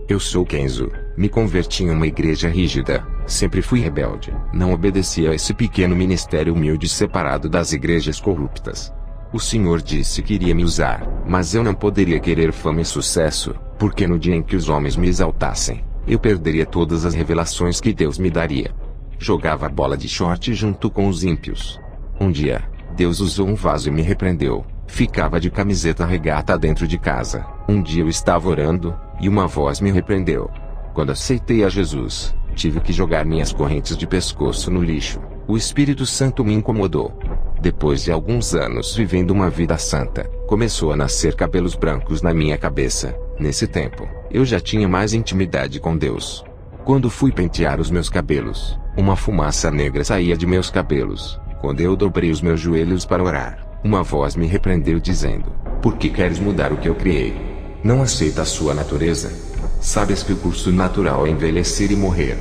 Eu sou Kenzo. Me converti em uma igreja rígida. Sempre fui rebelde. Não obedeci a esse pequeno ministério humilde separado das igrejas corruptas. O Senhor disse que iria me usar, mas eu não poderia querer fama e sucesso, porque no dia em que os homens me exaltassem, eu perderia todas as revelações que Deus me daria. Jogava bola de short junto com os ímpios. Um dia, Deus usou um vaso e me repreendeu. Ficava de camiseta regata dentro de casa. Um dia eu estava orando, e uma voz me repreendeu. Quando aceitei a Jesus, tive que jogar minhas correntes de pescoço no lixo. O Espírito Santo me incomodou. Depois de alguns anos vivendo uma vida santa, começou a nascer cabelos brancos na minha cabeça. Nesse tempo, eu já tinha mais intimidade com Deus. Quando fui pentear os meus cabelos, uma fumaça negra saía de meus cabelos. Quando eu dobrei os meus joelhos para orar, uma voz me repreendeu dizendo: "Por que queres mudar o que eu criei? Não aceita a sua natureza? Sabes que o curso natural é envelhecer e morrer."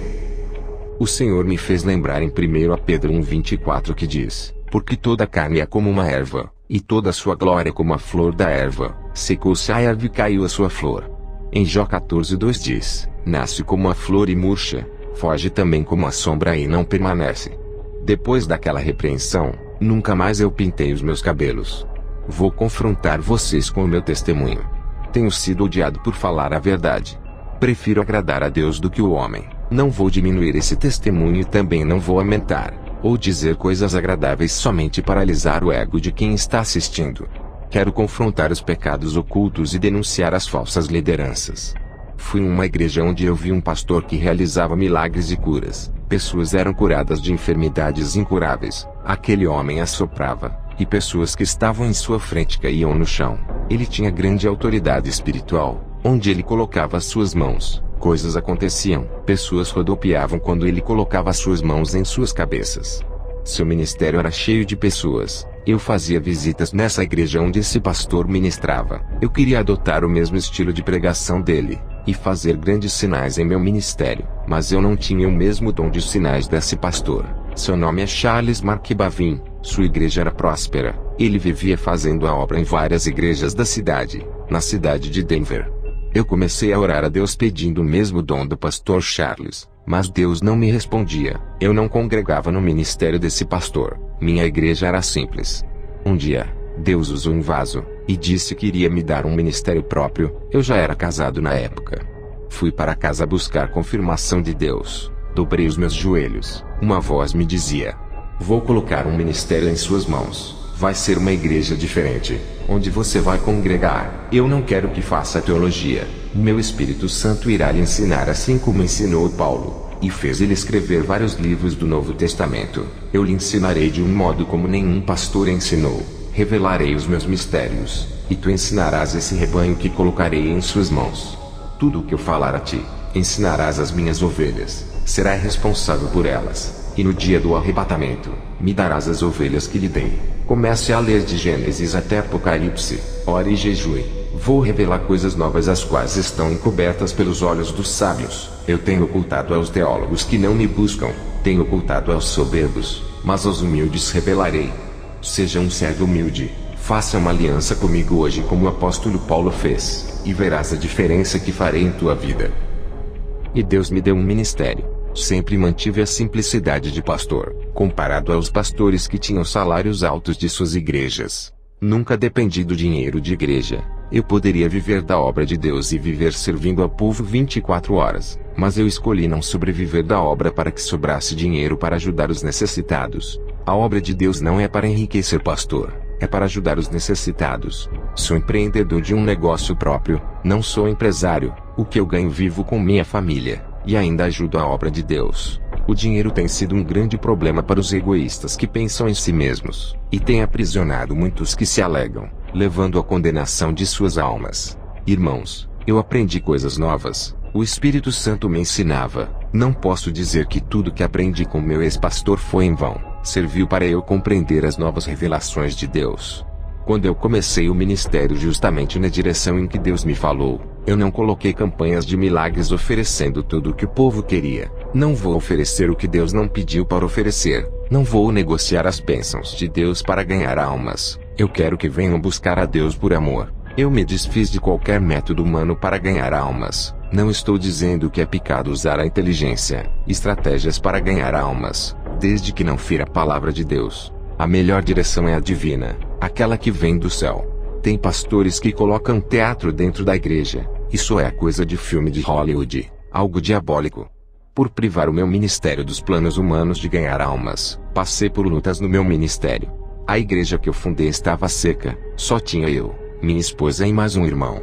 O Senhor me fez lembrar em 1 Pedro 1:24 que diz: "Porque toda carne é como uma erva, e toda a sua glória é como a flor da erva. Secou-se a erva e caiu a sua flor." Em Jó 14:2 diz: "Nasce como a flor e murcha, foge também como a sombra e não permanece." Depois daquela repreensão, nunca mais eu pintei os meus cabelos. Vou confrontar vocês com o meu testemunho. Tenho sido odiado por falar a verdade. Prefiro agradar a Deus do que o homem. Não vou diminuir esse testemunho e também não vou aumentar, ou dizer coisas agradáveis somente para alisar o ego de quem está assistindo. Quero confrontar os pecados ocultos e denunciar as falsas lideranças. Fui em uma igreja onde eu vi um pastor que realizava milagres e curas. Pessoas eram curadas de enfermidades incuráveis. Aquele homem assoprava, e pessoas que estavam em sua frente caíam no chão. Ele tinha grande autoridade espiritual. Onde ele colocava as suas mãos, coisas aconteciam. Pessoas rodopiavam quando ele colocava as suas mãos em suas cabeças. Seu ministério era cheio de pessoas. Eu fazia visitas nessa igreja onde esse pastor ministrava. Eu queria adotar o mesmo estilo de pregação dele, e fazer grandes sinais em meu ministério, mas eu não tinha o mesmo dom de sinais desse pastor. Seu nome é Charles Mark Bavin. Sua igreja era próspera. Ele vivia fazendo a obra em várias igrejas da cidade, na cidade de Denver. Eu comecei a orar a Deus pedindo o mesmo dom do pastor Charles, mas Deus não me respondia. Eu não congregava no ministério desse pastor. Minha igreja era simples. Um dia, Deus usou um vaso, e disse que iria me dar um ministério próprio. Eu já era casado na época. Fui para casa buscar confirmação de Deus. Dobrei os meus joelhos. Uma voz me dizia: "Vou colocar um ministério em suas mãos. Vai ser uma igreja diferente, onde você vai congregar. Eu não quero que faça teologia. Meu Espírito Santo irá lhe ensinar assim como ensinou Paulo, e fez ele escrever vários livros do Novo Testamento. Eu lhe ensinarei de um modo como nenhum pastor ensinou. Revelarei os meus mistérios, e tu ensinarás esse rebanho que colocarei em suas mãos. Tudo o que eu falar a ti, ensinarás às minhas ovelhas. Será responsável por elas. E no dia do arrebatamento, me darás as ovelhas que lhe dei." Comece a ler de Gênesis até Apocalipse. Ore e jejue. Vou revelar coisas novas as quais estão encobertas pelos olhos dos sábios. Eu tenho ocultado aos teólogos que não me buscam. Tenho ocultado aos soberbos, mas aos humildes revelarei. Seja um servo humilde. Faça uma aliança comigo hoje como o apóstolo Paulo fez, e verás a diferença que farei em tua vida. E Deus me deu um ministério. Sempre mantive a simplicidade de pastor, comparado aos pastores que tinham salários altos de suas igrejas. Nunca dependi do dinheiro de igreja. Eu poderia viver da obra de Deus e viver servindo ao povo 24 horas, mas eu escolhi não sobreviver da obra para que sobrasse dinheiro para ajudar os necessitados. A obra de Deus não é para enriquecer pastor, é para ajudar os necessitados. Sou empreendedor de um negócio próprio, não sou empresário. O que eu ganho vivo com minha família, e ainda ajudo a obra de Deus. O dinheiro tem sido um grande problema para os egoístas que pensam em si mesmos, e tem aprisionado muitos que se alegam, levando à condenação de suas almas. Irmãos, eu aprendi coisas novas. O Espírito Santo me ensinava. Não posso dizer que tudo que aprendi com meu ex-pastor foi em vão. Serviu para eu compreender as novas revelações de Deus. Quando eu comecei o ministério justamente na direção em que Deus me falou, eu não coloquei campanhas de milagres oferecendo tudo o que o povo queria. Não vou oferecer o que Deus não pediu para oferecer. Não vou negociar as bênçãos de Deus para ganhar almas. Eu quero que venham buscar a Deus por amor. Eu me desfiz de qualquer método humano para ganhar almas. Não estou dizendo que é pecado usar a inteligência, estratégias para ganhar almas, desde que não fira a palavra de Deus. A melhor direção é a divina, aquela que vem do céu. Tem pastores que colocam teatro dentro da igreja. Isso é coisa de filme de Hollywood, algo diabólico. Por privar o meu ministério dos planos humanos de ganhar almas, passei por lutas no meu ministério. A igreja que eu fundei estava seca, só tinha eu, minha esposa e mais um irmão.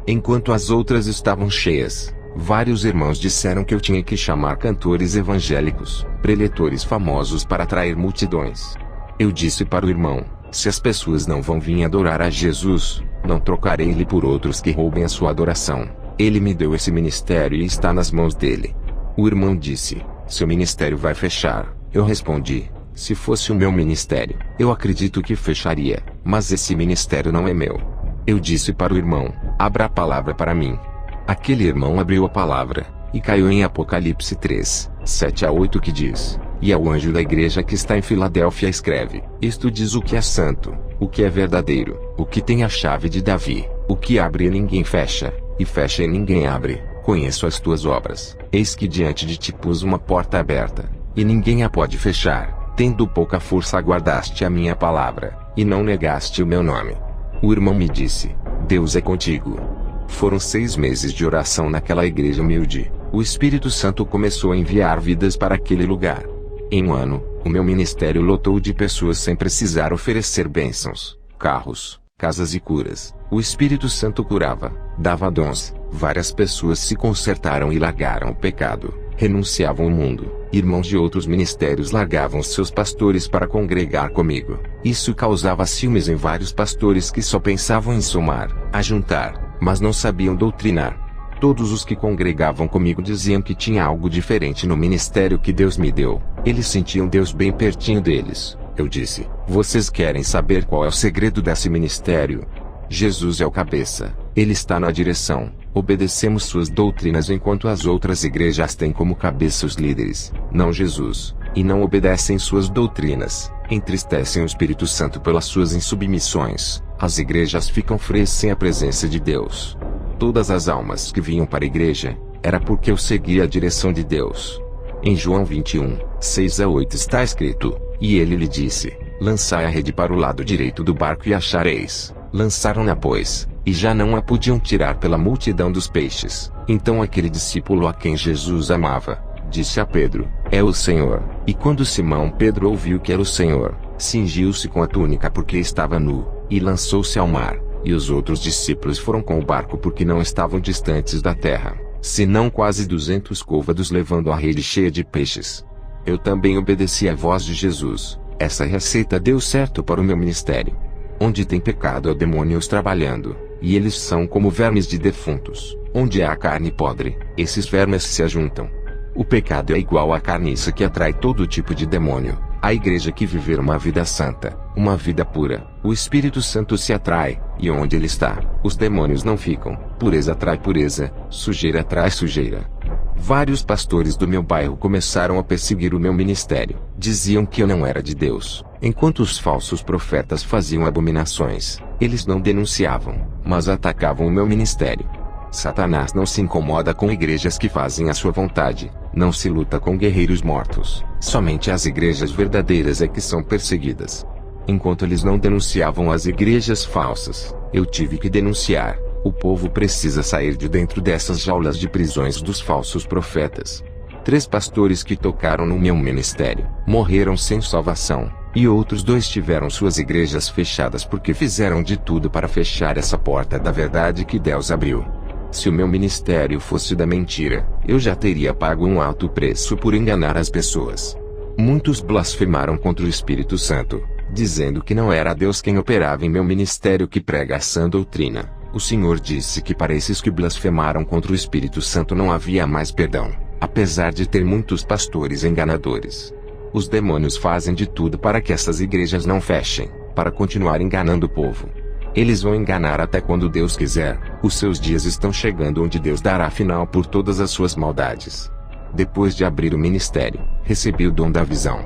Enquanto as outras estavam cheias, vários irmãos disseram que eu tinha que chamar cantores evangélicos, preletores famosos para atrair multidões. Eu disse para o irmão: se as pessoas não vão vir adorar a Jesus, não trocarei-lhe por outros que roubem a sua adoração. Ele me deu esse ministério e está nas mãos dele. O irmão disse: seu ministério vai fechar. Eu respondi: se fosse o meu ministério, eu acredito que fecharia, mas esse ministério não é meu. Eu disse para o irmão: abra a palavra para mim. Aquele irmão abriu a palavra, e caiu em Apocalipse 3, 7-8 que diz: e ao anjo da igreja que está em Filadélfia escreve: isto diz o que é santo, o que é verdadeiro, o que tem a chave de Davi, o que abre e ninguém fecha, e fecha e ninguém abre. Conheço as tuas obras, eis que diante de ti pus uma porta aberta, e ninguém a pode fechar. Tendo pouca força aguardaste a minha palavra, e não negaste o meu nome. O irmão me disse: Deus é contigo. Foram 6 meses de oração naquela igreja humilde. O Espírito Santo começou a enviar vidas para aquele lugar. Em um ano, o meu ministério lotou de pessoas sem precisar oferecer bênçãos, carros, casas e curas. O Espírito Santo curava, dava dons. Várias pessoas se consertaram e largaram o pecado, renunciavam ao mundo. Irmãos de outros ministérios largavam seus pastores para congregar comigo. Isso causava ciúmes em vários pastores que só pensavam em somar, ajuntar, mas não sabiam doutrinar. Todos os que congregavam comigo diziam que tinha algo diferente no ministério que Deus me deu. Eles sentiam Deus bem pertinho deles. Eu disse: vocês querem saber qual é o segredo desse ministério? Jesus é o cabeça, ele está na direção. Obedecemos suas doutrinas enquanto as outras igrejas têm como cabeça os líderes, não Jesus, e não obedecem suas doutrinas, entristecem o Espírito Santo pelas suas insubmissões. As igrejas ficam frias sem a presença de Deus. Todas as almas que vinham para a igreja, era porque eu seguia a direção de Deus. Em João 21, 6-8 está escrito: e ele lhe disse: lançai a rede para o lado direito do barco e achareis. Lançaram-na, pois, e já não a podiam tirar pela multidão dos peixes. Então aquele discípulo a quem Jesus amava, disse a Pedro: é o Senhor. E quando Simão Pedro ouviu que era o Senhor, cingiu-se com a túnica porque estava nu, e lançou-se ao mar. E os outros discípulos foram com o barco porque não estavam distantes da terra, senão quase 200 côvados, levando a rede cheia de peixes. Eu também obedeci à voz de Jesus. Essa receita deu certo para o meu ministério. Onde tem pecado há demônios trabalhando, e eles são como vermes de defuntos. Onde há carne podre, esses vermes se ajuntam. O pecado é igual à carniça que atrai todo tipo de demônio. A igreja que viver uma vida santa, uma vida pura, o Espírito Santo se atrai, e onde ele está, os demônios não ficam. Pureza atrai pureza, sujeira atrai sujeira. Vários pastores do meu bairro começaram a perseguir o meu ministério. Diziam que eu não era de Deus. Enquanto os falsos profetas faziam abominações, eles não denunciavam, mas atacavam o meu ministério. Satanás não se incomoda com igrejas que fazem a sua vontade. Não se luta com guerreiros mortos. Somente as igrejas verdadeiras é que são perseguidas. Enquanto eles não denunciavam as igrejas falsas, eu tive que denunciar. O povo precisa sair de dentro dessas jaulas de prisões dos falsos profetas. 3 pastores que tocaram no meu ministério morreram sem salvação, e outros 2 tiveram suas igrejas fechadas porque fizeram de tudo para fechar essa porta da verdade que Deus abriu. Se o meu ministério fosse da mentira, eu já teria pago um alto preço por enganar as pessoas. Muitos blasfemaram contra o Espírito Santo, dizendo que não era Deus quem operava em meu ministério que prega a sã doutrina. O Senhor disse que para esses que blasfemaram contra o Espírito Santo não havia mais perdão, apesar de ter muitos pastores enganadores. Os demônios fazem de tudo para que essas igrejas não fechem, para continuar enganando o povo. Eles vão enganar até quando Deus quiser. Os seus dias estão chegando onde Deus dará final por todas as suas maldades. Depois de abrir o ministério, recebi o dom da visão.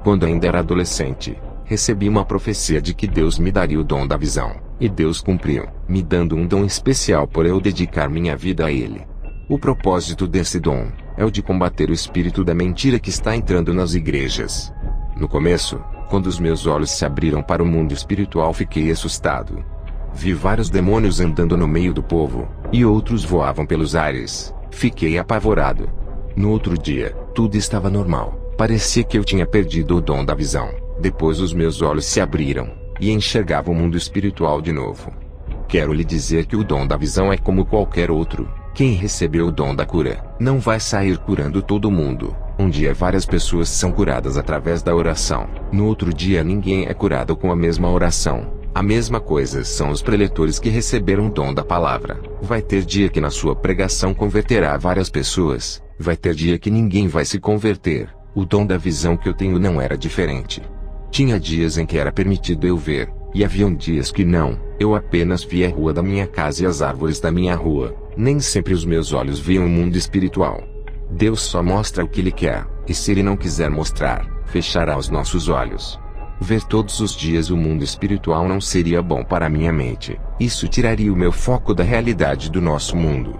Quando ainda era adolescente, Recebi uma profecia de que Deus me daria o dom da visão, e Deus cumpriu, me dando um dom especial por eu dedicar minha vida a Ele. O propósito desse dom é o de combater o espírito da mentira que está entrando nas igrejas. No começo, quando os meus olhos se abriram para o mundo espiritual, fiquei assustado. Vi vários demônios andando no meio do povo, e outros voavam pelos ares. Fiquei apavorado. No outro dia, tudo estava normal. Parecia que eu tinha perdido o dom da visão. Depois os meus olhos se abriram, e enxergava o mundo espiritual de novo. Quero lhe dizer que o dom da visão é como qualquer outro. Quem recebeu o dom da cura, não vai sair curando todo mundo. Um dia várias pessoas são curadas através da oração. No outro dia ninguém é curado com a mesma oração. A mesma coisa são os preletores que receberam o dom da palavra. Vai ter dia que na sua pregação converterá várias pessoas. Vai ter dia que ninguém vai se converter. O dom da visão que eu tenho não era diferente. Tinha dias em que era permitido eu ver, e haviam dias que não. Eu apenas via a rua da minha casa e as árvores da minha rua. Nem sempre os meus olhos viam o mundo espiritual. Deus só mostra o que Ele quer, e se Ele não quiser mostrar, fechará os nossos olhos. Ver todos os dias o mundo espiritual não seria bom para minha mente. Isso tiraria o meu foco da realidade do nosso mundo.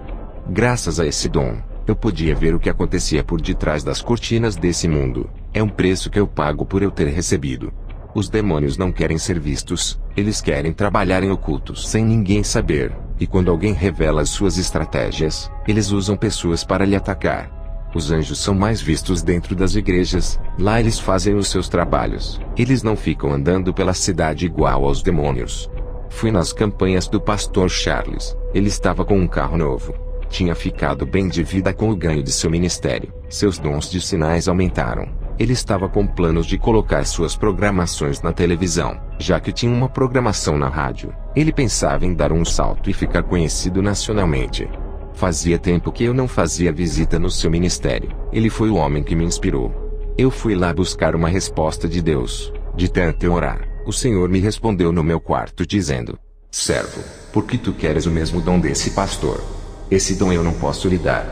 Graças a esse dom, eu podia ver o que acontecia por detrás das cortinas desse mundo. É um preço que eu pago por eu ter recebido. Os demônios não querem ser vistos, eles querem trabalhar em ocultos sem ninguém saber, e quando alguém revela as suas estratégias, eles usam pessoas para lhe atacar. Os anjos são mais vistos dentro das igrejas, lá eles fazem os seus trabalhos. Eles não ficam andando pela cidade igual aos demônios. Fui nas campanhas do pastor Charles, ele estava com um carro novo. Tinha ficado bem de vida com o ganho de seu ministério, seus dons de sinais aumentaram. Ele estava com planos de colocar suas programações na televisão, já que tinha uma programação na rádio. Ele pensava em dar um salto e ficar conhecido nacionalmente. Fazia tempo que eu não fazia visita no seu ministério. Ele foi o homem que me inspirou. Eu fui lá buscar uma resposta de Deus. De tanto eu orar, o Senhor me respondeu no meu quarto dizendo: servo, por que tu queres o mesmo dom desse pastor? Esse dom eu não posso lhe dar.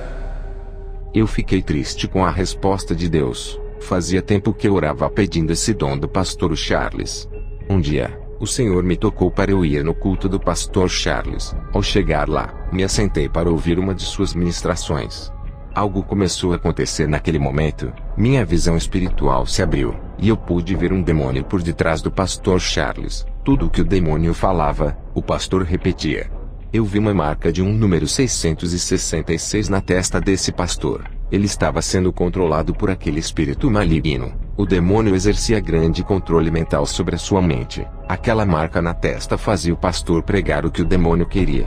Eu fiquei triste com a resposta de Deus. Fazia tempo que eu orava pedindo esse dom do pastor Charles. Um dia, o Senhor me tocou para eu ir no culto do pastor Charles. Ao chegar lá, me assentei para ouvir uma de suas ministrações. Algo começou a acontecer naquele momento. Minha visão espiritual se abriu, e eu pude ver um demônio por detrás do pastor Charles. Tudo o que o demônio falava, o pastor repetia. Eu vi uma marca de um número 666 na testa desse pastor. Ele estava sendo controlado por aquele espírito maligno. O demônio exercia grande controle mental sobre a sua mente. Aquela marca na testa fazia o pastor pregar o que o demônio queria.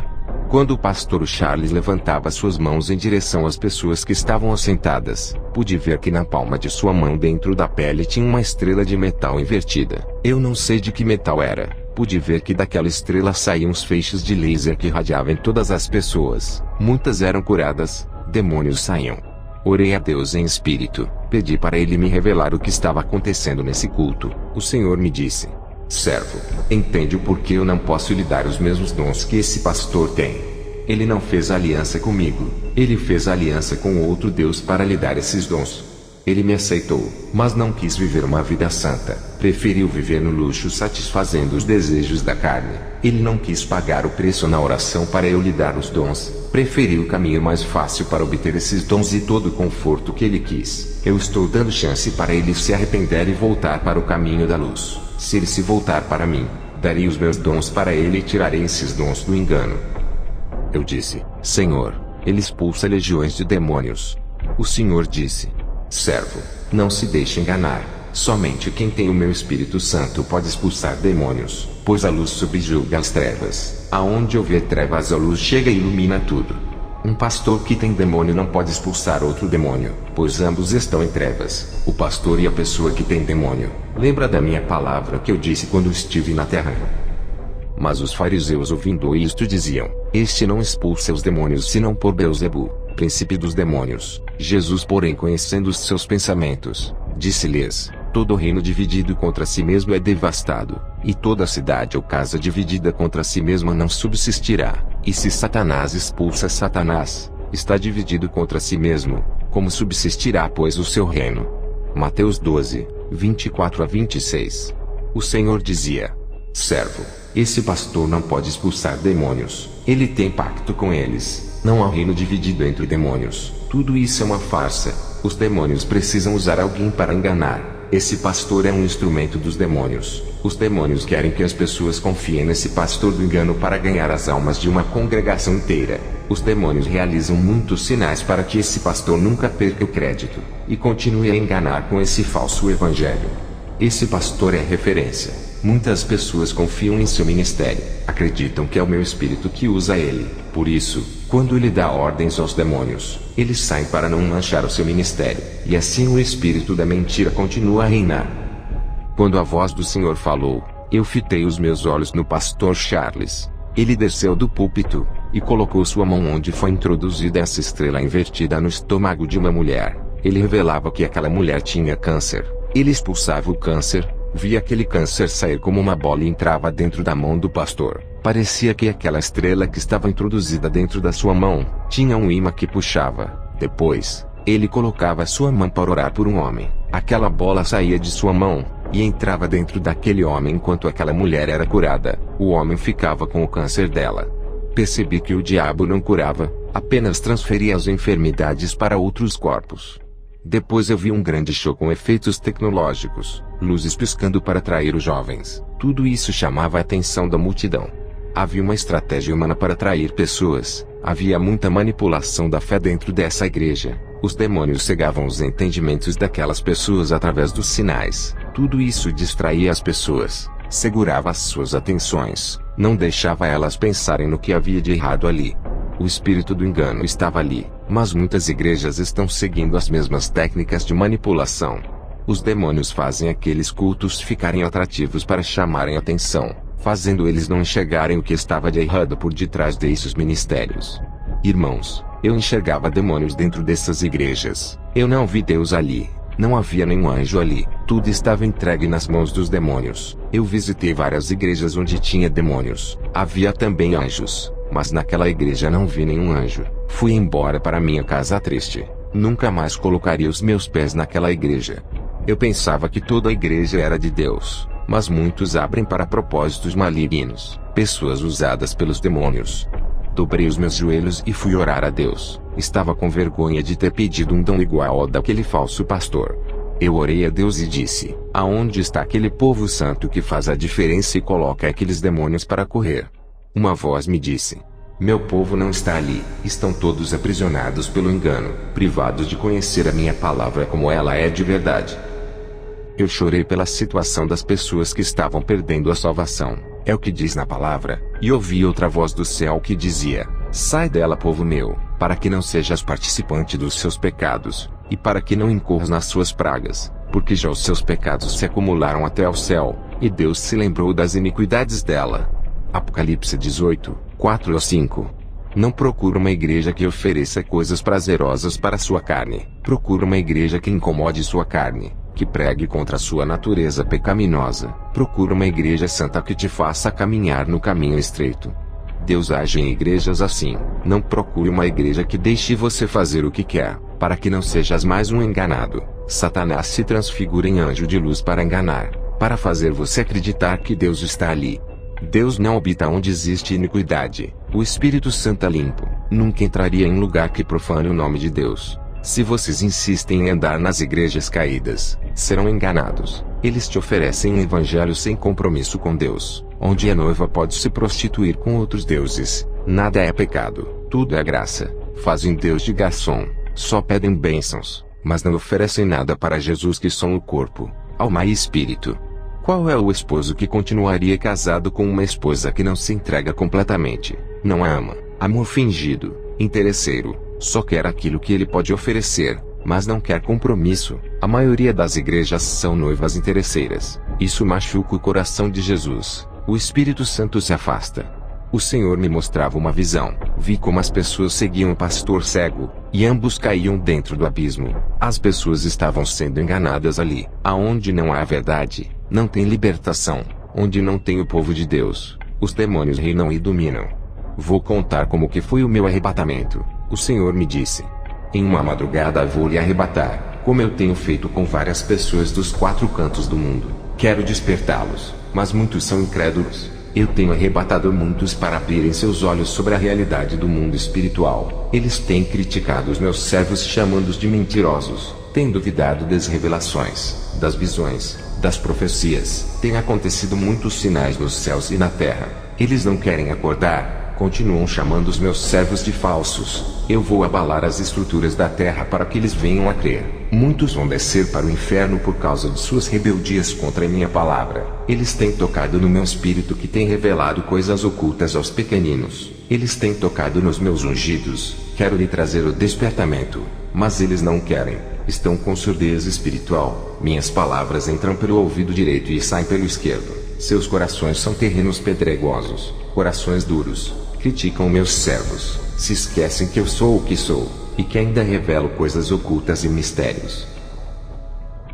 Quando o pastor Charles levantava suas mãos em direção às pessoas que estavam assentadas, pude ver que na palma de sua mão dentro da pele tinha uma estrela de metal invertida. Eu não sei de que metal era. Pude ver que daquela estrela saíam os feixes de laser que irradiavam em todas as pessoas. Muitas eram curadas, demônios saíam. Orei a Deus em espírito, pedi para Ele me revelar o que estava acontecendo nesse culto. O Senhor me disse: servo, entende o porquê eu não posso lhe dar os mesmos dons que esse pastor tem. Ele não fez aliança comigo, ele fez aliança com outro Deus para lhe dar esses dons. Ele me aceitou, mas não quis viver uma vida santa, preferiu viver no luxo satisfazendo os desejos da carne. Ele não quis pagar o preço na oração para eu lhe dar os dons, preferiu o caminho mais fácil para obter esses dons e todo o conforto que ele quis. Eu estou dando chance para ele se arrepender e voltar para o caminho da luz. Se ele se voltar para mim, darei os meus dons para ele e tirarei esses dons do engano. Eu disse: Senhor, ele expulsa legiões de demônios. O Senhor disse: servo, não se deixe enganar. Somente quem tem o meu Espírito Santo pode expulsar demônios, pois a luz subjuga as trevas. Aonde houver trevas a luz chega e ilumina tudo. Um pastor que tem demônio não pode expulsar outro demônio, pois ambos estão em trevas, o pastor e a pessoa que tem demônio. Lembra da minha palavra que eu disse quando estive na terra? Mas os fariseus, ouvindo isto, diziam: este não expulsa os demônios senão por Beelzebu, príncipe dos demônios. Jesus, porém, conhecendo os seus pensamentos, disse-lhes: todo reino dividido contra si mesmo é devastado, e toda cidade ou casa dividida contra si mesma não subsistirá. E se Satanás expulsa Satanás, está dividido contra si mesmo, como subsistirá, pois, o seu reino? Mateus 12, 24 a 26. O Senhor dizia: servo, esse pastor não pode expulsar demônios, ele tem pacto com eles, não há reino dividido entre demônios, tudo isso é uma farsa, os demônios precisam usar alguém para enganar, esse pastor é um instrumento dos demônios, os demônios querem que as pessoas confiem nesse pastor do engano para ganhar as almas de uma congregação inteira, os demônios realizam muitos sinais para que esse pastor nunca perca o crédito, e continue a enganar com esse falso evangelho. Esse pastor é referência. Muitas pessoas confiam em seu ministério, acreditam que é o meu espírito que usa ele. Por isso, quando ele dá ordens aos demônios, eles saem para não manchar o seu ministério, e assim o espírito da mentira continua a reinar. Quando a voz do Senhor falou, eu fitei os meus olhos no pastor Charles. Ele desceu do púlpito, e colocou sua mão onde foi introduzida essa estrela invertida no estômago de uma mulher. Ele revelava que aquela mulher tinha câncer. Ele expulsava o câncer, via aquele câncer sair como uma bola e entrava dentro da mão do pastor. Parecia que aquela estrela que estava introduzida dentro da sua mão, tinha um imã que puxava. Depois, ele colocava sua mão para orar por um homem. Aquela bola saía de sua mão, e entrava dentro daquele homem enquanto aquela mulher era curada. O homem ficava com o câncer dela. Percebi que o diabo não curava, apenas transferia as enfermidades para outros corpos. Depois eu vi um grande show com efeitos tecnológicos, luzes piscando para atrair os jovens. Tudo isso chamava a atenção da multidão. Havia uma estratégia humana para atrair pessoas, havia muita manipulação da fé dentro dessa igreja. Os demônios cegavam os entendimentos daquelas pessoas através dos sinais. Tudo isso distraía as pessoas, segurava as suas atenções, não deixava elas pensarem no que havia de errado ali. O espírito do engano estava ali, mas muitas igrejas estão seguindo as mesmas técnicas de manipulação. Os demônios fazem aqueles cultos ficarem atrativos para chamarem atenção, fazendo eles não enxergarem o que estava de errado por detrás desses ministérios. Irmãos, eu enxergava demônios dentro dessas igrejas. Eu não vi Deus ali. Não havia nenhum anjo ali. Tudo estava entregue nas mãos dos demônios. Eu visitei várias igrejas onde tinha demônios. Havia também anjos. Mas naquela igreja não vi nenhum anjo. Fui embora para minha casa triste. Nunca mais colocaria os meus pés naquela igreja. Eu pensava que toda a igreja era de Deus, mas muitos abrem para propósitos malignos, pessoas usadas pelos demônios. Dobrei os meus joelhos e fui orar a Deus. Estava com vergonha de ter pedido um dom igual ao daquele falso pastor. Eu orei a Deus e disse: aonde está aquele povo santo que faz a diferença e coloca aqueles demônios para correr? Uma voz me disse: meu povo não está ali, estão todos aprisionados pelo engano, privados de conhecer a minha palavra como ela é de verdade. Eu chorei pela situação das pessoas que estavam perdendo a salvação, é o que diz na palavra, e ouvi outra voz do céu que dizia: sai dela, povo meu, para que não sejas participante dos seus pecados, e para que não incorras nas suas pragas, porque já os seus pecados se acumularam até ao céu, e Deus se lembrou das iniquidades dela. Apocalipse 18, 4 a 5. Não procura uma igreja que ofereça coisas prazerosas para sua carne. Procura uma igreja que incomode sua carne, que pregue contra sua natureza pecaminosa. Procura uma igreja santa que te faça caminhar no caminho estreito. Deus age em igrejas assim. Não procure uma igreja que deixe você fazer o que quer, para que não sejas mais um enganado. Satanás se transfigura em anjo de luz para enganar, para fazer você acreditar que Deus está ali. Deus não habita onde existe iniquidade. O Espírito Santo é limpo, nunca entraria em lugar que profane o nome de Deus. Se vocês insistem em andar nas igrejas caídas, serão enganados. Eles te oferecem um evangelho sem compromisso com Deus, onde a noiva pode se prostituir com outros deuses. Nada é pecado, tudo é graça. Fazem Deus de garçom, só pedem bênçãos, mas não oferecem nada para Jesus, que são o corpo, alma e espírito. Qual é o esposo que continuaria casado com uma esposa que não se entrega completamente, não a ama? Amor fingido, interesseiro, só quer aquilo que ele pode oferecer, mas não quer compromisso. A maioria das igrejas são noivas interesseiras. Isso machuca o coração de Jesus. O Espírito Santo se afasta. O Senhor me mostrava uma visão. Vi como as pessoas seguiam o pastor cego, e ambos caíam dentro do abismo. As pessoas estavam sendo enganadas ali. Aonde não há verdade, não tem libertação. Onde não tem o povo de Deus, os demônios reinam e dominam. Vou contar como que foi o meu arrebatamento. O Senhor me disse: em uma madrugada vou lhe arrebatar, como eu tenho feito com várias pessoas dos 4 cantos do mundo. Quero despertá-los, mas muitos são incrédulos. Eu tenho arrebatado muitos para abrirem seus olhos sobre a realidade do mundo espiritual. Eles têm criticado os meus servos, chamando-os de mentirosos. Têm duvidado das revelações, das visões, das profecias. Têm acontecido muitos sinais nos céus e na terra. Eles não querem acordar. Continuam chamando os meus servos de falsos. Eu vou abalar as estruturas da terra para que eles venham a crer. Muitos vão descer para o inferno por causa de suas rebeldias contra a minha palavra. Eles têm tocado no meu espírito, que tem revelado coisas ocultas aos pequeninos. Eles têm tocado nos meus ungidos. Quero lhe trazer o despertamento, mas eles não querem. Estão com surdez espiritual. Minhas palavras entram pelo ouvido direito e saem pelo esquerdo. Seus corações são terrenos pedregosos, corações duros. Criticam meus servos, se esquecem que eu sou o que sou, e que ainda revelo coisas ocultas e mistérios.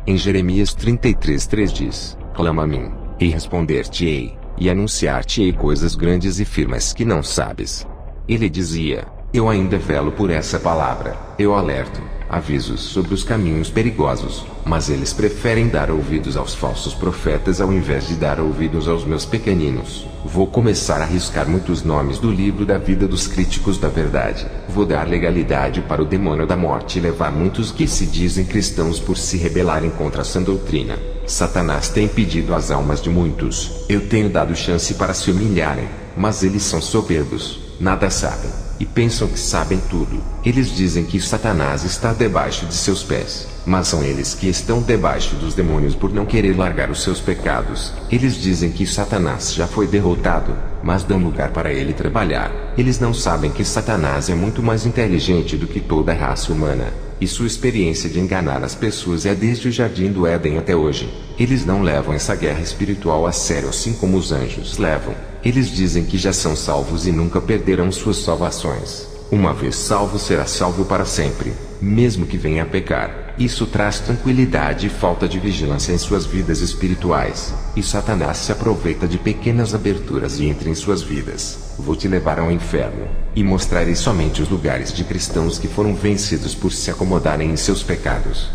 Em Jeremias 33:3 diz: Clama a mim, e responder-te-ei, e anunciar-te-ei coisas grandes e firmes que não sabes. Ele dizia: eu ainda velo por essa palavra, eu alerto, avisos sobre os caminhos perigosos, mas eles preferem dar ouvidos aos falsos profetas ao invés de dar ouvidos aos meus pequeninos. Vou começar a riscar muitos nomes do livro da vida dos críticos da verdade. Vou dar legalidade para o demônio da morte e levar muitos que se dizem cristãos por se rebelarem contra a sã doutrina. Satanás tem impedido as almas de muitos. Eu tenho dado chance para se humilharem, mas eles são soberbos, nada sabem, e pensam que sabem tudo. Eles dizem que Satanás está debaixo de seus pés, mas são eles que estão debaixo dos demônios por não querer largar os seus pecados. Eles dizem que Satanás já foi derrotado, mas dão lugar para ele trabalhar. Eles não sabem que Satanás é muito mais inteligente do que toda a raça humana, e sua experiência de enganar as pessoas é desde o jardim do Éden até hoje. Eles não levam essa guerra espiritual a sério assim como os anjos levam. Eles dizem que já são salvos e nunca perderão suas salvações. Uma vez salvo, será salvo para sempre, mesmo que venha a pecar. Isso traz tranquilidade e falta de vigilância em suas vidas espirituais. E Satanás se aproveita de pequenas aberturas e entra em suas vidas. Vou te levar ao inferno, e mostrarei somente os lugares de cristãos que foram vencidos por se acomodarem em seus pecados.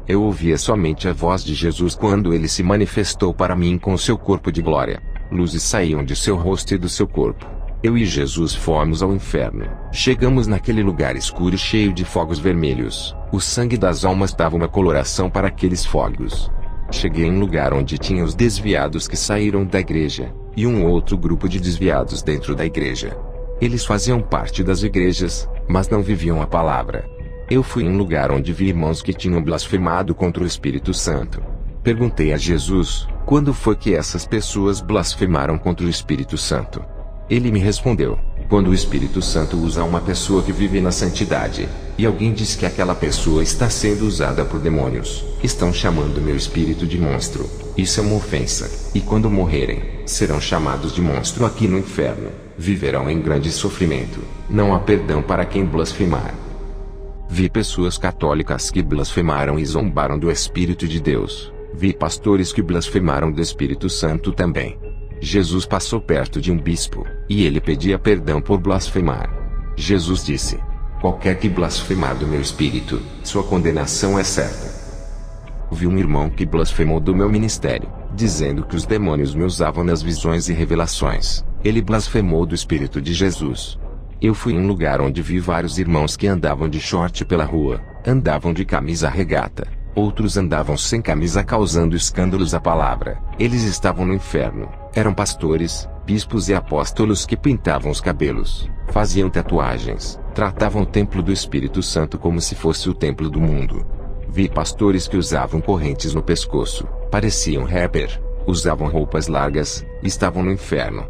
Eu ouvia somente a voz de Jesus quando ele se manifestou para mim com seu corpo de glória. Luzes saíam de seu rosto e do seu corpo. Eu e Jesus fomos ao inferno. Chegamos naquele lugar escuro e cheio de fogos vermelhos. O sangue das almas dava uma coloração para aqueles fogos. Cheguei em um lugar onde tinha os desviados que saíram da igreja, e um outro grupo de desviados dentro da igreja. Eles faziam parte das igrejas, mas não viviam a palavra. Eu fui em um lugar onde vi irmãos que tinham blasfemado contra o Espírito Santo. Perguntei a Jesus, quando foi que essas pessoas blasfemaram contra o Espírito Santo? Ele me respondeu: quando o Espírito Santo usa uma pessoa que vive na santidade, e alguém diz que aquela pessoa está sendo usada por demônios, estão chamando meu espírito de monstro. Isso é uma ofensa. E quando morrerem, serão chamados de monstro aqui no inferno. Viverão em grande sofrimento. Não há perdão para quem blasfemar. Vi pessoas católicas que blasfemaram e zombaram do Espírito de Deus. Vi pastores que blasfemaram do Espírito Santo também. Jesus passou perto de um bispo, e ele pedia perdão por blasfemar. Jesus disse: qualquer que blasfemar do meu espírito, sua condenação é certa. Vi um irmão que blasfemou do meu ministério, dizendo que os demônios me usavam nas visões e revelações. Ele blasfemou do Espírito de Jesus. Eu fui em um lugar onde vi vários irmãos que andavam de short pela rua, andavam de camisa regata. Outros andavam sem camisa causando escândalos à palavra. Eles estavam no inferno. Eram pastores, bispos e apóstolos que pintavam os cabelos, faziam tatuagens, tratavam o templo do Espírito Santo como se fosse o templo do mundo. Vi pastores que usavam correntes no pescoço, pareciam rapper, usavam roupas largas, estavam no inferno.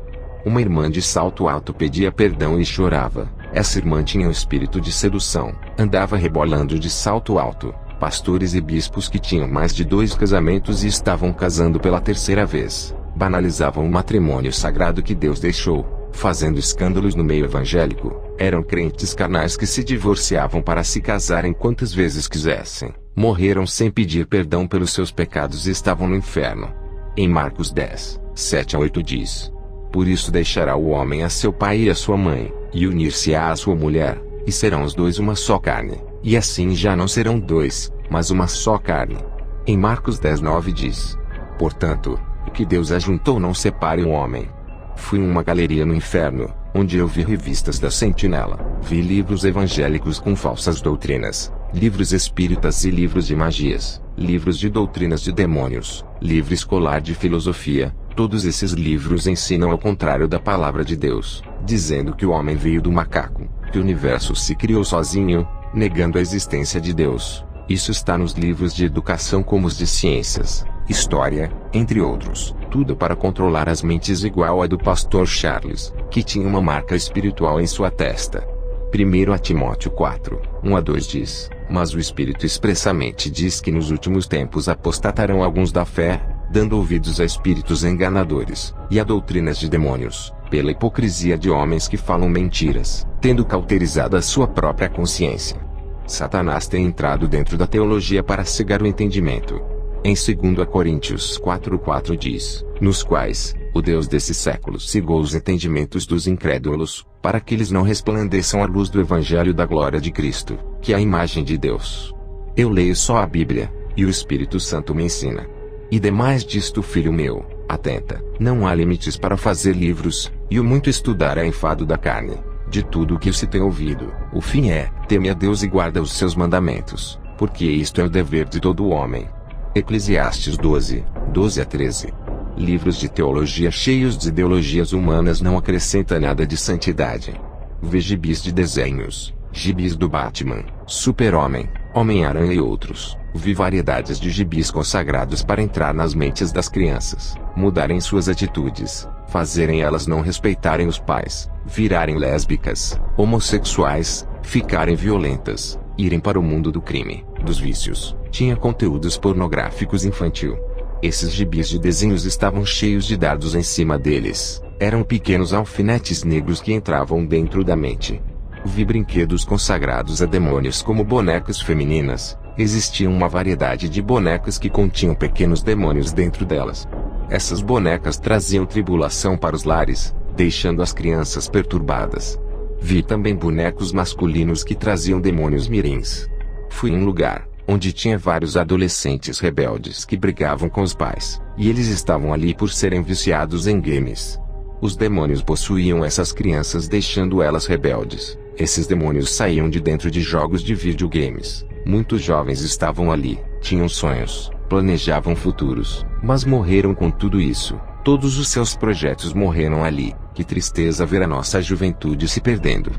Uma irmã de salto alto pedia perdão e chorava. Essa irmã tinha um espírito de sedução, andava rebolando de salto alto. Pastores e bispos que tinham mais de 2 casamentos e estavam casando pela 3ª vez, banalizavam o matrimônio sagrado que Deus deixou, fazendo escândalos no meio evangélico. Eram crentes carnais que se divorciavam para se casarem quantas vezes quisessem. Morreram sem pedir perdão pelos seus pecados e estavam no inferno. Em Marcos 10, 7-8 diz: por isso deixará o homem a seu pai e a sua mãe, e unir-se-á à sua mulher, e serão os dois uma só carne. E assim já não serão 2, mas uma só carne. Em Marcos 10:9 diz: Portanto, o que Deus ajuntou não separe o homem. Fui em uma galeria no inferno, onde eu vi revistas da Sentinela, vi livros evangélicos com falsas doutrinas, livros espíritas e livros de magias, livros de doutrinas de demônios, livro escolar de filosofia. Todos esses livros ensinam ao contrário da palavra de Deus, dizendo que o homem veio do macaco, que o universo se criou sozinho, negando a existência de Deus. Isso está nos livros de educação como os de ciências, história, entre outros, tudo para controlar as mentes igual a do pastor Charles, que tinha uma marca espiritual em sua testa. 1 Timóteo 4, 1-2 diz, mas o Espírito expressamente diz que nos últimos tempos apostatarão alguns da fé, dando ouvidos a espíritos enganadores, e a doutrinas de demônios, pela hipocrisia de homens que falam mentiras, tendo cauterizado a sua própria consciência. Satanás tem entrado dentro da teologia para cegar o entendimento. Em 2 Coríntios 4:4 diz, nos quais, o Deus desse século cegou os entendimentos dos incrédulos, para que eles não resplandeçam a luz do Evangelho da glória de Cristo, que é a imagem de Deus. Eu leio só a Bíblia, e o Espírito Santo me ensina. E demais disto, filho meu, atenta, não há limites para fazer livros, e o muito estudar é enfado da carne. De tudo o que se tem ouvido, o fim é, teme a Deus e guarda os seus mandamentos, porque isto é o dever de todo homem. Eclesiastes 12, 12-13. Livros de teologia cheios de ideologias humanas não acrescentam nada de santidade. Vê gibis de desenhos, gibis do Batman, Super-Homem, Homem-Aranha e outros. Vi variedades de gibis consagrados para entrar nas mentes das crianças, mudarem suas atitudes, fazerem elas não respeitarem os pais, virarem lésbicas, homossexuais, ficarem violentas, irem para o mundo do crime, dos vícios. Tinha conteúdos pornográficos infantil. Esses gibis de desenhos estavam cheios de dardos em cima deles. Eram pequenos alfinetes negros que entravam dentro da mente. Vi brinquedos consagrados a demônios como bonecas femininas. Existia uma variedade de bonecas que continham pequenos demônios dentro delas. Essas bonecas traziam tribulação para os lares, deixando as crianças perturbadas. Vi também bonecos masculinos que traziam demônios mirins. Fui em um lugar onde tinha vários adolescentes rebeldes que brigavam com os pais, e eles estavam ali por serem viciados em games. Os demônios possuíam essas crianças, deixando elas rebeldes. Esses demônios saíam de dentro de jogos de videogames. Muitos jovens estavam ali, tinham sonhos, planejavam futuros, mas morreram com tudo isso. Todos os seus projetos morreram ali. Que tristeza ver a nossa juventude se perdendo.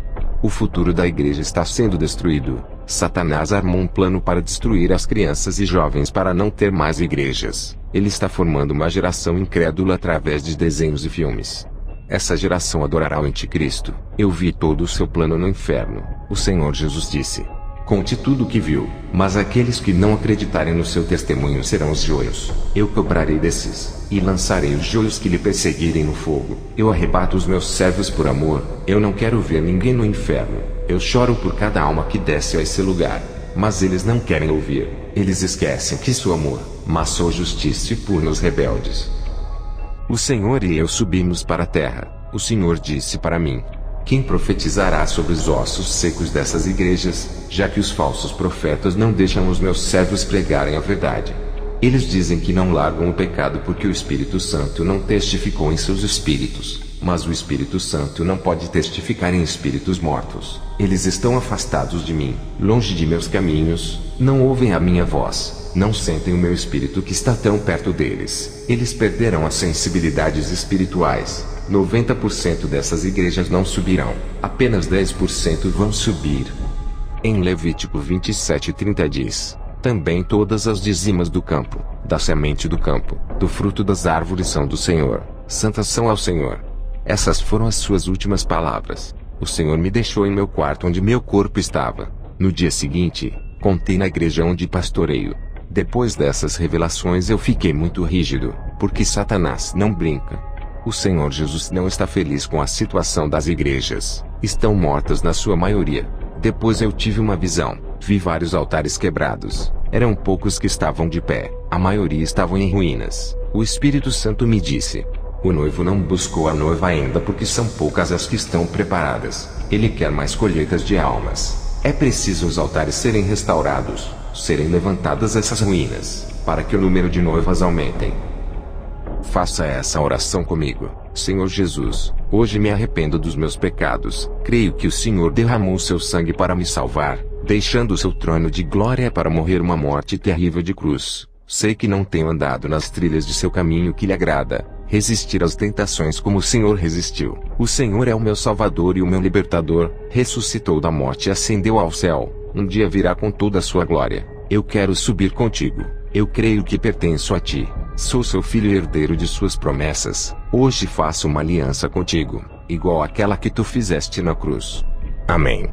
O futuro da igreja está sendo destruído. Satanás armou um plano para destruir as crianças e jovens para não ter mais igrejas. Ele está formando uma geração incrédula através de desenhos e filmes. Essa geração adorará o anticristo. Eu vi todo o seu plano no inferno. O Senhor Jesus disse: conte tudo o que viu, mas aqueles que não acreditarem no seu testemunho serão os joios. Eu cobrarei desses, e lançarei os joios que lhe perseguirem no fogo. Eu arrebato os meus servos por amor. Eu não quero ver ninguém no inferno. Eu choro por cada alma que desce a esse lugar. Mas eles não querem ouvir. Eles esquecem que sou amor, mas sou justiça e pune os rebeldes. O Senhor e eu subimos para a terra. O Senhor disse para mim: quem profetizará sobre os ossos secos dessas igrejas, já que os falsos profetas não deixam os meus servos pregarem a verdade? Eles dizem que não largam o pecado porque o Espírito Santo não testificou em seus espíritos. Mas o Espírito Santo não pode testificar em espíritos mortos. Eles estão afastados de mim, longe de meus caminhos, não ouvem a minha voz, não sentem o meu espírito que está tão perto deles. Eles perderam as sensibilidades espirituais. 90% dessas igrejas não subirão, apenas 10% vão subir. Em Levítico 27:30 diz: também todas as dizimas do campo, da semente do campo, do fruto das árvores são do Senhor, santas são ao Senhor. Essas foram as suas últimas palavras. O Senhor me deixou em meu quarto onde meu corpo estava. No dia seguinte, contei na igreja onde pastoreio. Depois dessas revelações eu fiquei muito rígido, porque Satanás não brinca. O Senhor Jesus não está feliz com a situação das igrejas. Estão mortas na sua maioria. Depois eu tive uma visão. Vi vários altares quebrados. Eram poucos que estavam de pé. A maioria estavam em ruínas. O Espírito Santo me disse: o noivo não buscou a noiva ainda porque são poucas as que estão preparadas. Ele quer mais colheitas de almas. É preciso os altares serem restaurados, serem levantadas essas ruínas, para que o número de noivas aumentem. Faça essa oração comigo. Senhor Jesus, hoje me arrependo dos meus pecados. Creio que o Senhor derramou seu sangue para me salvar, deixando o seu trono de glória para morrer uma morte terrível de cruz. Sei que não tenho andado nas trilhas de seu caminho que lhe agrada, resistir às tentações como o Senhor resistiu. O Senhor é o meu Salvador e o meu Libertador, ressuscitou da morte e ascendeu ao céu, um dia virá com toda a sua glória. Eu quero subir contigo. Eu creio que pertenço a ti. Sou seu filho e herdeiro de suas promessas. Hoje faço uma aliança contigo, igual àquela que tu fizeste na cruz. Amém.